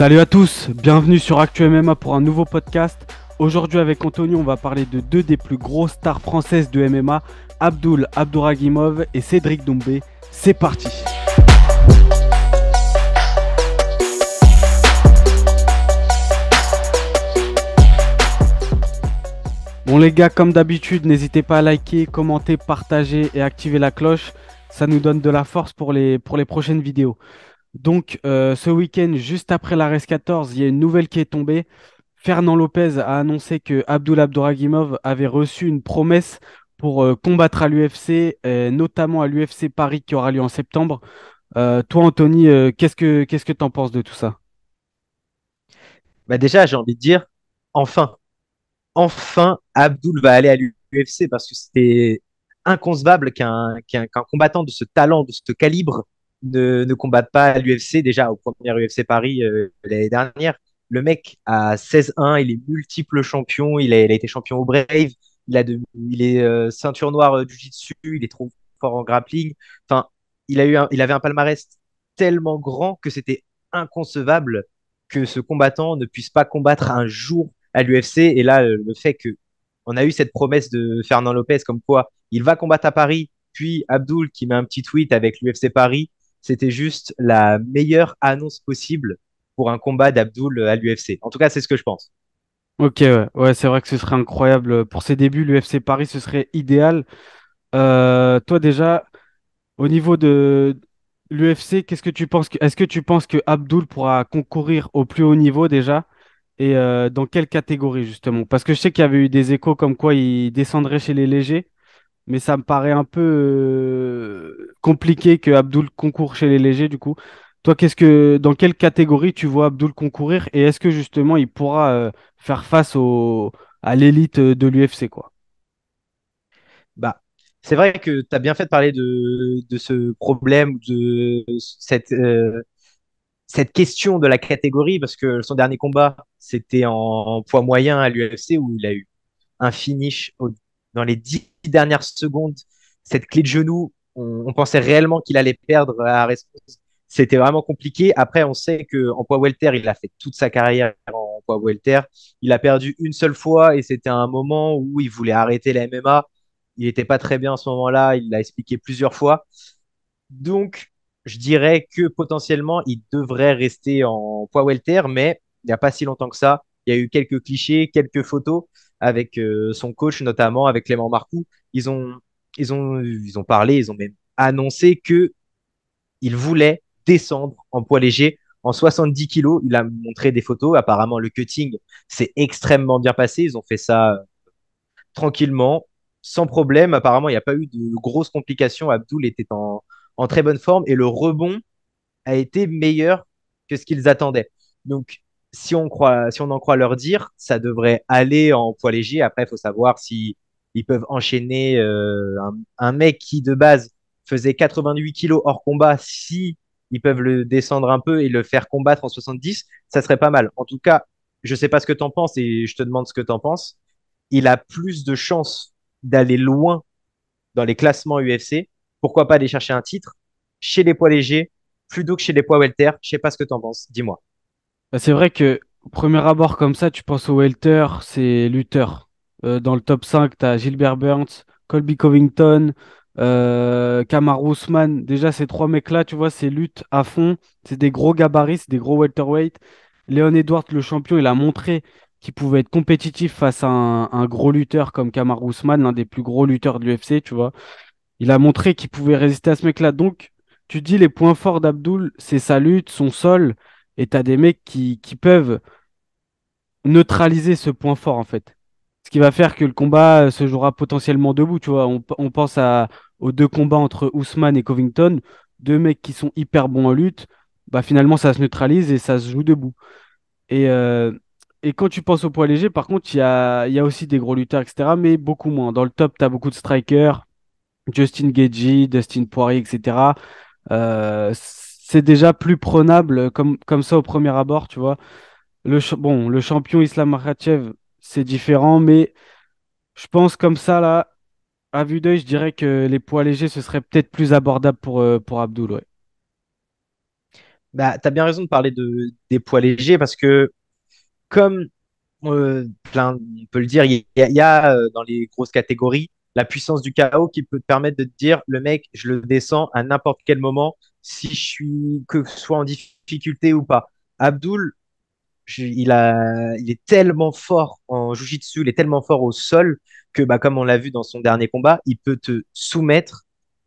Salut à tous, bienvenue sur Actu MMA pour un nouveau podcast. Aujourd'hui avec Anthony, on va parler de deux des plus grosses stars françaises de MMA, Abdul Abdouragimov et Cédric Doumbé. C'est parti. Bon les gars, comme d'habitude, n'hésitez pas à liker, commenter, partager et activer la cloche. Ça nous donne de la force pour les prochaines vidéos. Donc, ce week-end, juste après la RS 14, il y a une nouvelle qui est tombée. Fernand Lopez a annoncé que Abdul Abdouragimov avait reçu une promesse pour combattre à l'UFC, notamment à l'UFC Paris qui aura lieu en septembre. Toi, Anthony, qu'est-ce que tu en penses de tout ça? Bah déjà, j'ai envie de dire, enfin, enfin, Abdul va aller à l'UFC parce que c'était inconcevable qu'un combattant de ce talent, de ce calibre, ne combatte pas à l'UFC. Déjà, au premier UFC Paris l'année dernière, le mec a 16-1, il est multiple champion, il a été champion au Brave, il est ceinture noire du Jiu-Jitsu, il est trop fort en grappling. Enfin, il avait un palmarès tellement grand que c'était inconcevable que ce combattant ne puisse pas combattre un jour à l'UFC. Et là, le fait que on a eu cette promesse de Fernand Lopez comme quoi il va combattre à Paris, puis Abdul qui met un petit tweet avec l'UFC Paris, c'était juste la meilleure annonce possible pour un combat d'Abdul à l'UFC. En tout cas, c'est ce que je pense. Ok, ouais, ouais, c'est vrai que ce serait incroyable. Pour ses débuts, l'UFC Paris, ce serait idéal. Toi, déjà, au niveau de l'UFC, qu'est-ce que tu penses est-ce que tu penses que Abdul pourra concourir au plus haut niveau déjà? Et dans quelle catégorie justement? Parce que je sais qu'il y avait eu des échos comme quoi il descendrait chez les légers, mais ça me paraît un peu compliqué que Abdul concourt chez les légers du coup. Toi, dans quelle catégorie tu vois Abdul concourir et est-ce que justement il pourra faire face à l'élite de l'UFC quoi? Bah, c'est vrai que tu as bien fait de parler de ce problème, de cette question de la catégorie, parce que son dernier combat, c'était en poids moyen à l'UFC où il a eu un dans les 10 dernières secondes. Cette clé de genou, on pensait réellement qu'il allait perdre à Response. C'était vraiment compliqué. Après, on sait qu'en poids welter, il a fait toute sa carrière en poids welter. Il a perdu une seule fois et c'était un moment où il voulait arrêter la MMA. Il n'était pas très bien à ce moment-là. Il l'a expliqué plusieurs fois. Donc, je dirais que potentiellement, il devrait rester en poids welter, mais il n'y a pas si longtemps que ça. Il y a eu quelques clichés, quelques photos avec son coach, notamment avec Clément Marcoux. Ils ont, ils ont parlé, ils ont même annoncé que il voulait descendre en poids léger en 70 kilos. Il a montré des photos. Apparemment, le cutting s'est extrêmement bien passé. Ils ont fait ça tranquillement, sans problème. Apparemment, il n'y a pas eu de grosses complications. Abdul était en très bonne forme et le rebond a été meilleur que ce qu'ils attendaient. Donc, si on en croit leur dire, ça devrait aller en poids léger. Après, il faut savoir si ils peuvent enchaîner un mec qui de base faisait 88 kilos hors combat. Si ils peuvent le descendre un peu et le faire combattre en 70, ça serait pas mal. En tout cas, je sais pas ce que tu en penses et je te demande ce que tu en penses. Il a plus de chances d'aller loin dans les classements UFC. Pourquoi pas aller chercher un titre chez les poids légers plutôt que chez les poids welter? Je sais pas ce que tu en penses. Dis-moi. Bah, c'est vrai que au premier abord comme ça, tu penses au welter, c'est lutteur. Dans le top 5, tu as Gilbert Burns, Colby Covington, Kamaru Usman. Déjà, ces trois mecs-là, tu vois, c'est lutte à fond. C'est des gros gabarits, c'est des gros welterweight. Léon Edwards, le champion, il a montré qu'il pouvait être compétitif face à un gros lutteur comme Kamaru Usman, l'un des plus gros lutteurs de l'UFC, tu vois. Il a montré qu'il pouvait résister à ce mec-là. Donc, tu dis les points forts d'Abdul, c'est sa lutte, son sol, et tu as des mecs qui peuvent neutraliser ce point fort, en fait. Ce qui va faire que le combat se jouera potentiellement debout, tu vois. On pense aux deux combats entre Ousmane et Covington, deux mecs qui sont hyper bons en lutte. Bah, finalement, ça se neutralise et ça se joue debout. Et, euh, et quand tu penses au poids léger, par contre, il y a aussi des gros lutteurs, etc., mais beaucoup moins. Dans le top, tu as beaucoup de strikers. Justin Gaethje, Dustin Poirier, etc. C'est déjà plus prenable comme ça au premier abord, tu vois. Bon, le champion Islam Makhachev, c'est différent, mais je pense comme ça, là, à vue d'œil, je dirais que les poids légers, ce serait peut-être plus abordable pour Abdul, ouais. Bah, tu as bien raison de parler des poids légers parce que, comme on peut le dire, il y a, dans les grosses catégories la puissance du chaos qui peut te permettre de te dire le mec, je le descends à n'importe quel moment, si je suis que ce soit en difficulté ou pas. Abdul, il est tellement fort en jiu-jitsu, il est tellement fort au sol que, bah, comme on l'a vu dans son dernier combat, il peut te soumettre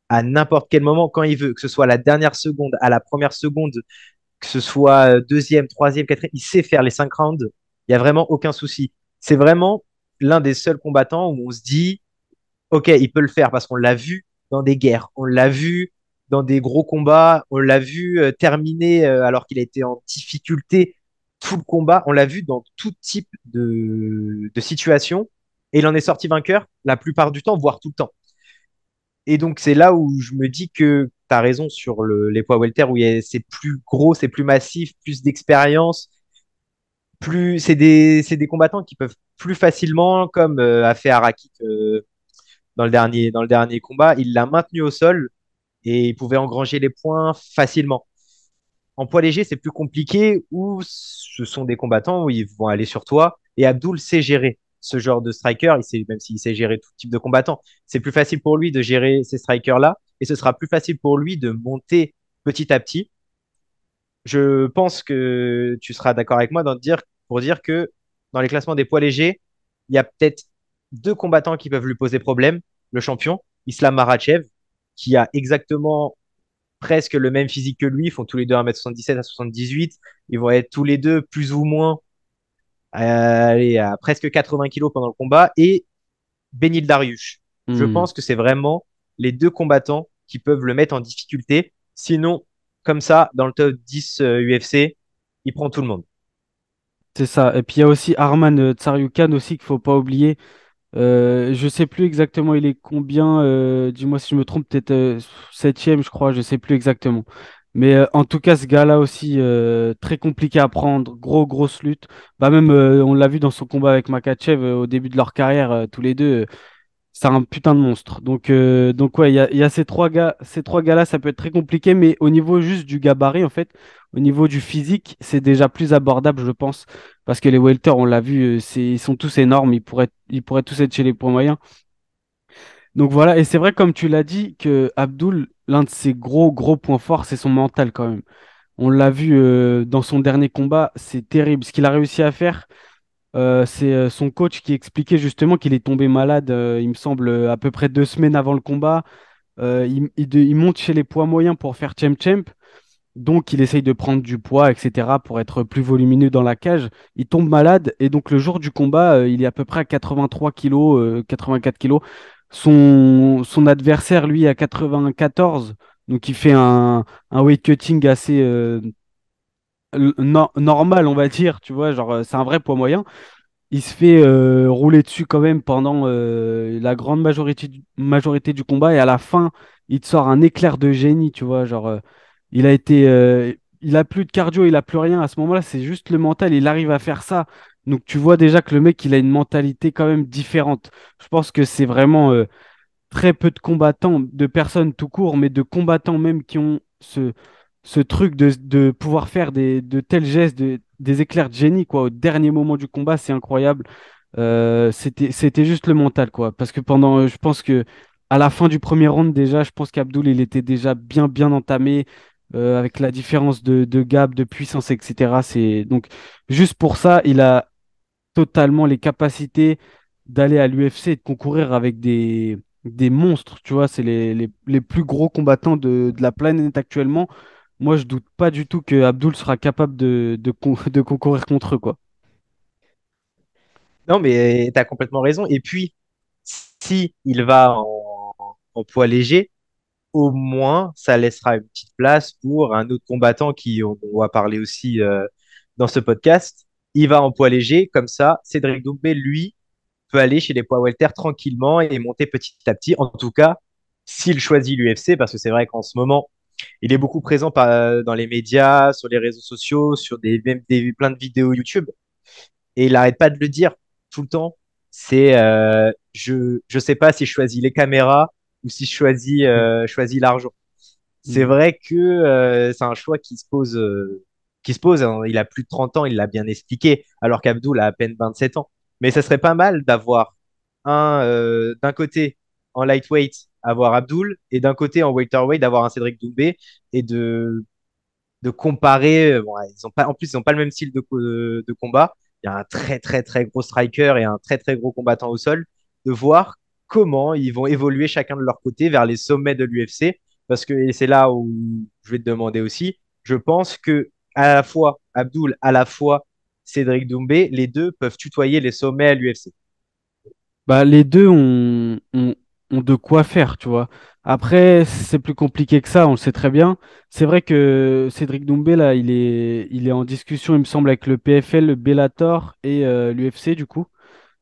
à n'importe quel moment quand il veut, que ce soit à la dernière seconde, à la première seconde, que ce soit deuxième, troisième, quatrième, il sait faire les 5 rounds. Il n'y a vraiment aucun souci. C'est vraiment l'un des seuls combattants où on se dit, OK, il peut le faire parce qu'on l'a vu dans des guerres, on l'a vu dans des gros combats, on l'a vu terminer alors qu'il a été en difficulté tout le combat, on l'a vu dans tout type de situation et il en est sorti vainqueur la plupart du temps, voire tout le temps. Et donc, c'est là où je me dis que tu as raison sur les poids welter où c'est plus gros, c'est plus massif, plus d'expérience, c'est des combattants qui peuvent plus facilement, comme a fait Harakik dans le dernier combat, il l'a maintenu au sol et il pouvait engranger les points facilement. En poids léger, c'est plus compliqué où ce sont des combattants où ils vont aller sur toi et Abdul sait gérer ce genre de striker, même s'il sait gérer tout type de combattant, c'est plus facile pour lui de gérer ces strikers-là et ce sera plus facile pour lui de monter petit à petit. Je pense que tu seras d'accord avec moi pour dire que dans les classements des poids légers, il y a peut-être deux combattants qui peuvent lui poser problème. Le champion, Islam Makhachev, qui a exactement presque le même physique que lui. Ils font tous les deux 1m77 à 78. Ils vont être tous les deux plus ou moins allez, à presque 80 kilos pendant le combat. Et Benil Dariush. Je Hmm. pense que c'est vraiment les deux combattants qui peuvent le mettre en difficulté. Sinon, comme ça, dans le top 10 UFC, il prend tout le monde. C'est ça. Et puis il y a aussi Arman Tsariukan aussi qu'il faut pas oublier. Je sais plus exactement il est combien. Dis-moi si je me trompe, peut-être septième, je crois. Je sais plus exactement. Mais en tout cas, ce gars-là aussi très compliqué à prendre. Grosse lutte. Bah même on l'a vu dans son combat avec Makhachev au début de leur carrière, tous les deux. C'est un putain de monstre. Donc ouais, il y a ces trois gars-là, ça peut être très compliqué, mais au niveau juste du gabarit, en fait, au niveau du physique, c'est déjà plus abordable, je pense, parce que les welters, on l'a vu, ils sont tous énormes, ils pourraient tous être chez les poids moyens. Donc voilà, et c'est vrai, comme tu l'as dit, que Abdul, l'un de ses gros points forts, c'est son mental quand même. On l'a vu dans son dernier combat, c'est terrible. Ce qu'il a réussi à faire. C'est son coach qui expliquait justement qu'il est tombé malade, il me semble, à peu près 2 semaines avant le combat. Il monte chez les poids moyens pour faire champ-champ. Donc, il essaye de prendre du poids, etc., pour être plus volumineux dans la cage. Il tombe malade et donc le jour du combat, il est à peu près à 83 kilos, 84 kilos. Son adversaire, lui, à 94. Donc, il fait un weight cutting assez normal, on va dire. Tu vois, genre, c'est un vrai poids moyen. Il se fait rouler dessus quand même pendant la grande majorité du combat et à la fin, il te sort un éclair de génie, tu vois, genre il a plus de cardio, il a plus rien à ce moment-là, c'est juste le mental, il arrive à faire ça. Donc tu vois déjà que le mec, il a une mentalité quand même différente. Je pense que c'est vraiment très peu de combattants, de personnes tout court, mais de combattants même qui ont ce truc de pouvoir faire de tels gestes, des éclairs de génie, quoi, au dernier moment du combat, c'est incroyable. C'était juste le mental, quoi. Parce que je pense que à la fin du premier round, déjà, je pense qu'Abdul, il était déjà bien entamé, avec la différence de gap, de puissance, etc. Donc, juste pour ça, il a totalement les capacités d'aller à l'UFC et de concourir avec des monstres, tu vois, c'est les plus gros combattants de la planète actuellement. Moi, je doute pas du tout que Abdul sera capable de concourir contre eux, quoi. Non, mais tu as complètement raison. Et puis, si il va en poids léger, au moins, ça laissera une petite place pour un autre combattant qui, on va parler aussi dans ce podcast. Il va en poids léger, comme ça, Cédric Doumbé, lui, peut aller chez les poids welter tranquillement et monter petit à petit. En tout cas, s'il choisit l'UFC, parce que c'est vrai qu'en ce moment, il est beaucoup présent dans les médias, sur les réseaux sociaux, sur même plein de vidéos YouTube. Et il n'arrête pas de le dire tout le temps. Je sais pas si je choisis les caméras ou si je choisis l'argent. C'est vrai que c'est un choix qui se pose, hein. Il a plus de 30 ans, il l'a bien expliqué, alors qu'Abdul a à peine 27 ans. Mais ça serait pas mal d'avoir d'un côté en lightweight, avoir Abdul, et d'un côté en welterweight, d'avoir un Cédric Doumbé, et de comparer. Bon, ouais, ils ont pas, en plus, ils n'ont pas le même style de combat. Il y a un très, très, très gros striker et un très, très gros combattant au sol. De voir comment ils vont évoluer chacun de leur côté vers les sommets de l'UFC. Parce que, et c'est là où je vais te demander aussi, je pense que à la fois Abdul, à la fois Cédric Doumbé, les deux peuvent tutoyer les sommets à l'UFC. Bah, les deux ont de quoi faire, tu vois. Après, c'est plus compliqué que ça, on le sait très bien. C'est vrai que Cédric Doumbé, là, il est en discussion, il me semble, avec le PFL, le Bellator et l'UFC, du coup.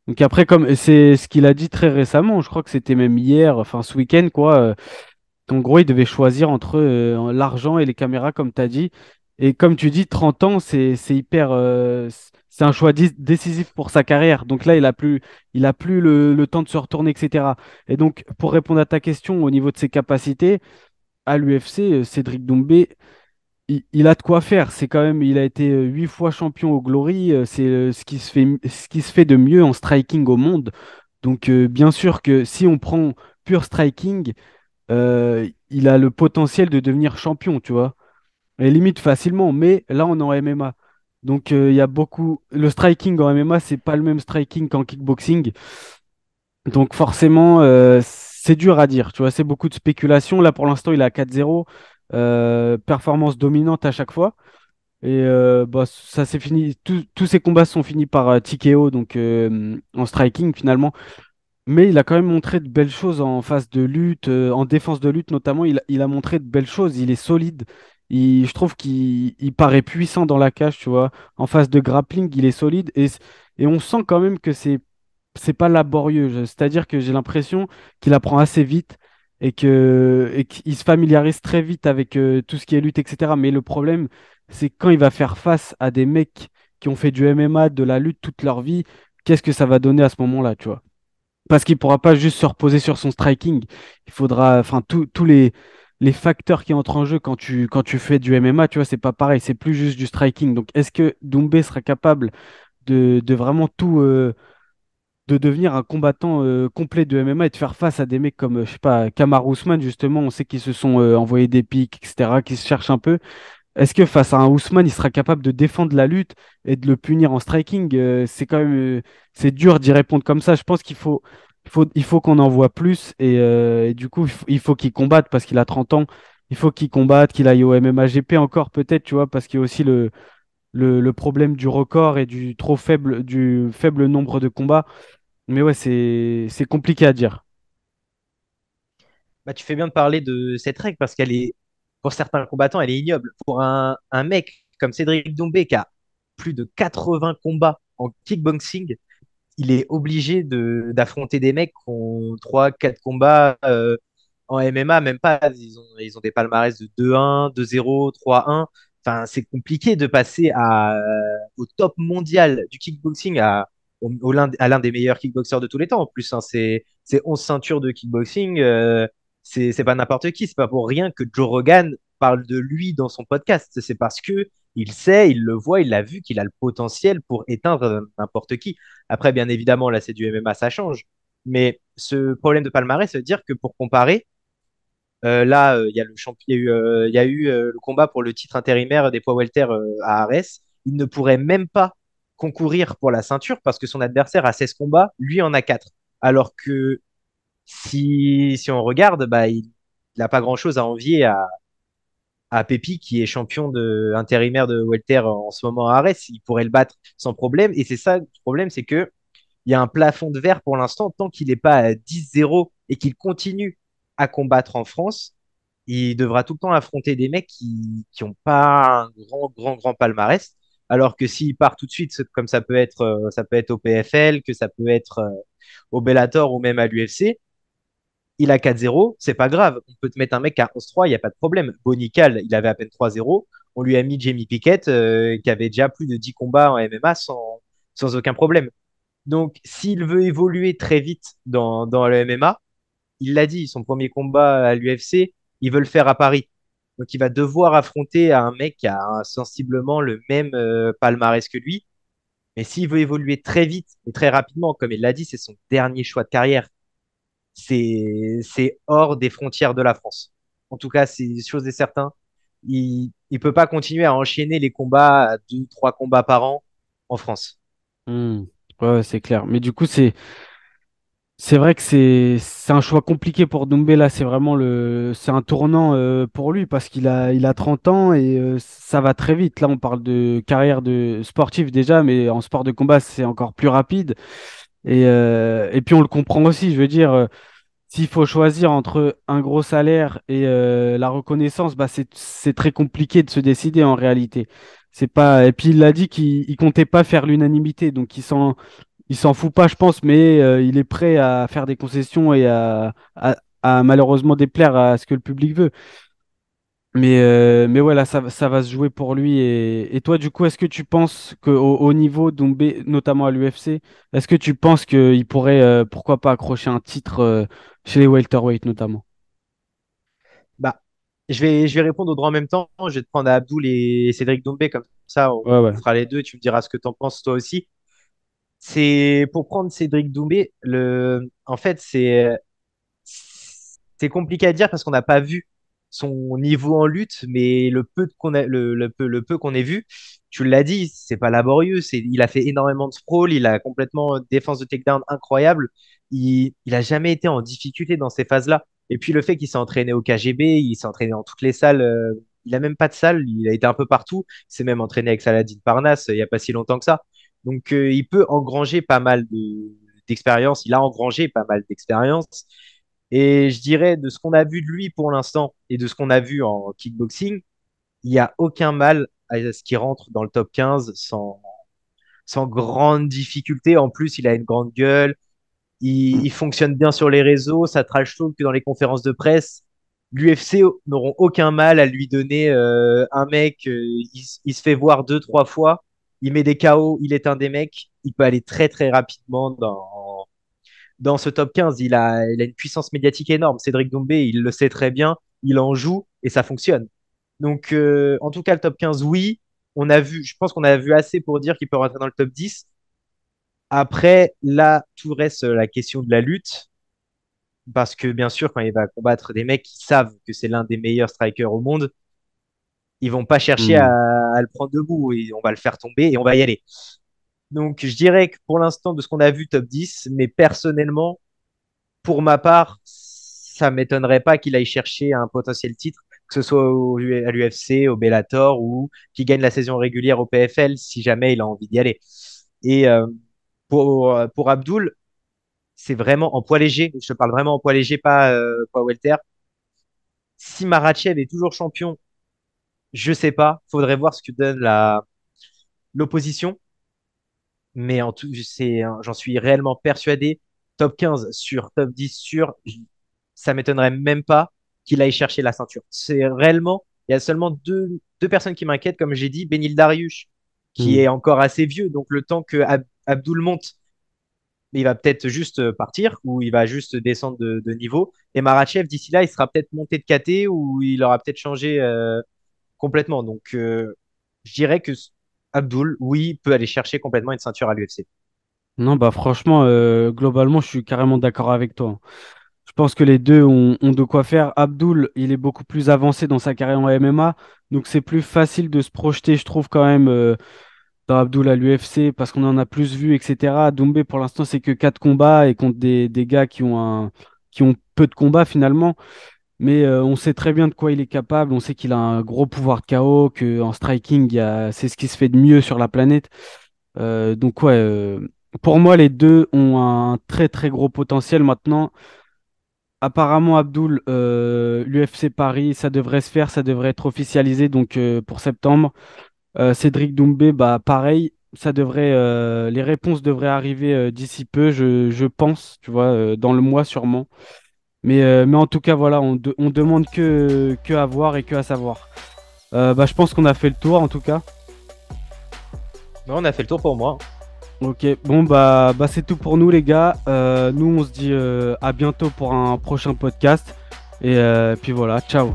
Donc après, comme c'est ce qu'il a dit très récemment, je crois que c'était même hier, enfin ce week-end, quoi. En gros, il devait choisir entre l'argent et les caméras, comme tu as dit. Et comme tu dis, 30 ans, c'est hyper. C'est un choix décisif pour sa carrière. Donc là, il a plus le temps de se retourner, etc. Et donc, pour répondre à ta question au niveau de ses capacités, à l'UFC, Cédric Doumbé, il a de quoi faire. C'est quand même, il a été 8 fois champion au Glory. C'est ce qui se fait de mieux en striking au monde. Donc, bien sûr que si on prend pur striking, il a le potentiel de devenir champion, tu vois. Et limite facilement, mais là, on est en MMA. Donc, il y a beaucoup. Le striking en MMA, c'est pas le même striking qu'en kickboxing. Donc, forcément, c'est dur à dire, tu vois. C'est beaucoup de spéculation. Là, pour l'instant, il est à 4-0. Performance dominante à chaque fois. Et bah, ça s'est fini. Tous ces combats sont finis par TKO, donc en striking finalement. Mais il a quand même montré de belles choses en phase de lutte, en défense de lutte notamment. Il a montré de belles choses. Il est solide. Je trouve qu'il paraît puissant dans la cage, tu vois. En phase de grappling, il est solide. Et on sent quand même que c'est pas laborieux. C'est-à-dire que j'ai l'impression qu'il apprend assez vite et qu'il se familiarise très vite avec tout ce qui est lutte, etc. Mais le problème, c'est quand il va faire face à des mecs qui ont fait du MMA, de la lutte toute leur vie, qu'est-ce que ça va donner à ce moment-là, tu vois? Parce qu'il ne pourra pas juste se reposer sur son striking. Il faudra, enfin, tous les facteurs qui entrent en jeu quand tu fais du MMA, tu vois, c'est pas pareil. C'est plus juste du striking. Donc, est-ce que Doumbé sera capable de vraiment tout, de devenir un combattant complet de MMA et de faire face à des mecs comme, je sais pas, Kamaru Usman, justement, on sait qu'ils se sont envoyés des pics, etc., qui se cherchent un peu. Est-ce que face à un Ousmane, il sera capable de défendre la lutte et de le punir en striking? C'est quand même, c'est dur d'y répondre comme ça. Je pense qu'il faut qu'on en voit plus et du coup, il faut qu'il combatte parce qu'il a 30 ans. Il faut qu'il combatte, qu'il aille au MMA-GP encore peut-être, tu vois, parce qu'il y a aussi le problème du record et du faible nombre de combats. Mais ouais, c'est compliqué à dire. Bah, tu fais bien de parler de cette règle parce qu'elle est, pour certains combattants, elle est ignoble. Pour un mec comme Cédric Doumbé qui a plus de 80 combats en kickboxing, il est obligé d'affronter des mecs qui ont 3 4 combats en MMA, même pas. Ils ont des palmarès de 2-1, 2-0, 3-1. Enfin, c'est compliqué de passer au top mondial du kickboxing à l'un des meilleurs kickboxers de tous les temps. En plus, hein, c'est 11 ceintures de kickboxing. C'est pas n'importe qui. C'est pas pour rien que Joe Rogan parle de lui dans son podcast. C'est parce que il sait, il le voit, il l'a vu qu'il a le potentiel pour éteindre n'importe qui. Après, bien évidemment, là, c'est du MMA, ça change. Mais ce problème de palmarès, ça veut dire que pour comparer, là, il y a il y a eu le combat pour le titre intérimaire des poids welter à Arès. Il ne pourrait même pas concourir pour la ceinture parce que son adversaire a 16 combats, lui en a 4. Alors que si on regarde, bah, il n'a pas grand-chose à envier à Pepi qui est champion intérimaire de welter en ce moment à Arès. Il pourrait le battre sans problème. Et c'est ça le problème, c'est que il y a un plafond de verre pour l'instant. Tant qu'il n'est pas à 10-0 et qu'il continue à combattre en France, il devra tout le temps affronter des mecs qui ont pas un grand, grand, grand palmarès. Alors que s'il part tout de suite, comme ça peut être au PFL, que ça peut être au Bellator ou même à l'UFC, il a 4-0, c'est pas grave. On peut te mettre un mec à 11-3, il n'y a pas de problème. Bonical, il avait à peine 3-0. On lui a mis Jamie Pickett, qui avait déjà plus de 10 combats en MMA sans aucun problème. Donc, s'il veut évoluer très vite dans le MMA, il l'a dit, son premier combat à l'UFC, il veut le faire à Paris. Donc, il va devoir affronter un mec qui a sensiblement le même palmarès que lui. Mais s'il veut évoluer très vite et très rapidement, comme il l'a dit, c'est son dernier choix de carrière. C'est hors des frontières de la France. En tout cas, c'est chose est certain. Il peut pas continuer à enchaîner les combats à 2, 3 combats par an en France. Hmm. Ouais, c'est clair. Mais du coup, c'est vrai que c'est un choix compliqué pour Doumbé là. C'est un tournant pour lui parce qu'il a 30 ans et ça va très vite. Là, on parle de carrière de sportif déjà, mais en sport de combat, c'est encore plus rapide. Et puis on le comprend aussi. Je veux dire. S'il faut choisir entre un gros salaire et la reconnaissance, bah c'est très compliqué de se décider en réalité. C'est pas. Et puis il a dit qu'il comptait pas faire l'unanimité, donc il s'en fout pas, je pense, mais il est prêt à faire des concessions et à malheureusement déplaire à ce que le public veut. Mais ouais, là, ça va se jouer pour lui. Et toi, du coup, est-ce que tu penses qu'au au niveau Doumbé, notamment à l'UFC, est-ce que tu penses qu'il pourrait, pourquoi pas, accrocher un titre chez les welterweight notamment? Bah, je vais répondre aux droits en même temps. Je vais te prendre Abdoul et Cédric Doumbé, comme ça, Ouais, ouais. on fera les deux. Tu me diras ce que tu en penses toi aussi. C'est pour prendre Cédric Doumbé, en fait, c'est compliqué à dire parce qu'on n'a pas vu son niveau en lutte, mais le peu qu'on ait vu, tu l'as dit, c'est pas laborieux. Il a fait énormément de sprawl, il a complètement défense de takedown incroyable. Il a jamais été en difficulté dans ces phases-là. Et puis le fait qu'il s'est entraîné au KGB, il s'est entraîné dans toutes les salles. Il a même pas de salle, il a été un peu partout. Il s'est même entraîné avec Saladin Parnasse il y a pas si longtemps que ça. Donc il peut engranger pas mal d'expérience. Il a engrangé pas mal d'expérience. Et je dirais, de ce qu'on a vu de lui pour l'instant et de ce qu'on a vu en kickboxing, il n'y a aucun mal à ce qu'il rentre dans le top 15 sans grande difficulté. En plus, il a une grande gueule, Mm. il fonctionne bien sur les réseaux, ça trash talk que dans les conférences de presse. L'UFC n'auront aucun mal à lui donner un mec, il se fait voir 2, 3 fois, il met des KO, il est un des mecs, il peut aller très très rapidement dans ce top 15. Il a une puissance médiatique énorme. Cédric Doumbé, il le sait très bien, il en joue et ça fonctionne. Donc, en tout cas, le top 15, oui. Je pense qu'on a vu assez pour dire qu'il peut rentrer dans le top 10. Après, là, tout reste la question de la lutte. Parce que, bien sûr, quand il va combattre des mecs qui savent que c'est l'un des meilleurs strikers au monde, ils vont pas chercher Mm. à le prendre debout et on va le faire tomber et on va y aller. Donc, je dirais que pour l'instant, de ce qu'on a vu, top 10, mais personnellement, pour ma part, ça m'étonnerait pas qu'il aille chercher un potentiel titre, que ce soit à l'UFC, au Bellator ou qu'il gagne la saison régulière au PFL si jamais il a envie d'y aller. Et pour Abdul, c'est vraiment en poids léger. Je te parle vraiment en poids léger, pas welter. Si Makhachev est toujours champion, je sais pas. Faudrait voir ce que donne l'opposition. Mais j'en suis réellement persuadé. Top 15 sûr, top 10 sûr, ça m'étonnerait même pas qu'il aille chercher la ceinture. C'est réellement, il y a seulement deux personnes qui m'inquiètent, comme j'ai dit, Benil Dariush, qui Mm. est encore assez vieux, donc le temps que Abdul monte, il va peut-être juste partir ou il va juste descendre de niveau. Et Marachev, d'ici là, il sera peut-être monté de KT ou il aura peut-être changé complètement. Donc, je dirais que Abdul, oui, peut aller chercher complètement une ceinture à l'UFC. Non, bah franchement, globalement, je suis carrément d'accord avec toi. Je pense que les deux ont de quoi faire. Abdul, il est beaucoup plus avancé dans sa carrière en MMA, donc c'est plus facile de se projeter, je trouve, quand même, dans Abdul à l'UFC, parce qu'on en a plus vu, etc. Doumbé, pour l'instant, c'est que 4 combats et contre des gars qui ont peu de combats finalement. Mais on sait très bien de quoi il est capable. On sait qu'il a un gros pouvoir de KO, qu'en striking, c'est ce qui se fait de mieux sur la planète. Donc ouais, pour moi, les deux ont un très très gros potentiel maintenant. Apparemment, Abdul, l'UFC Paris, ça devrait se faire, ça devrait être officialisé donc pour septembre. Cédric Doumbé, bah pareil, les réponses devraient arriver d'ici peu, je pense, tu vois, dans le mois sûrement. Mais en tout cas, voilà, on demande que à voir et que à savoir. Bah, je pense qu'on a fait le tour en tout cas. Non, on a fait le tour pour moi. Ok, bon bah c'est tout pour nous les gars. Nous on se dit à bientôt pour un prochain podcast. Et puis voilà, ciao.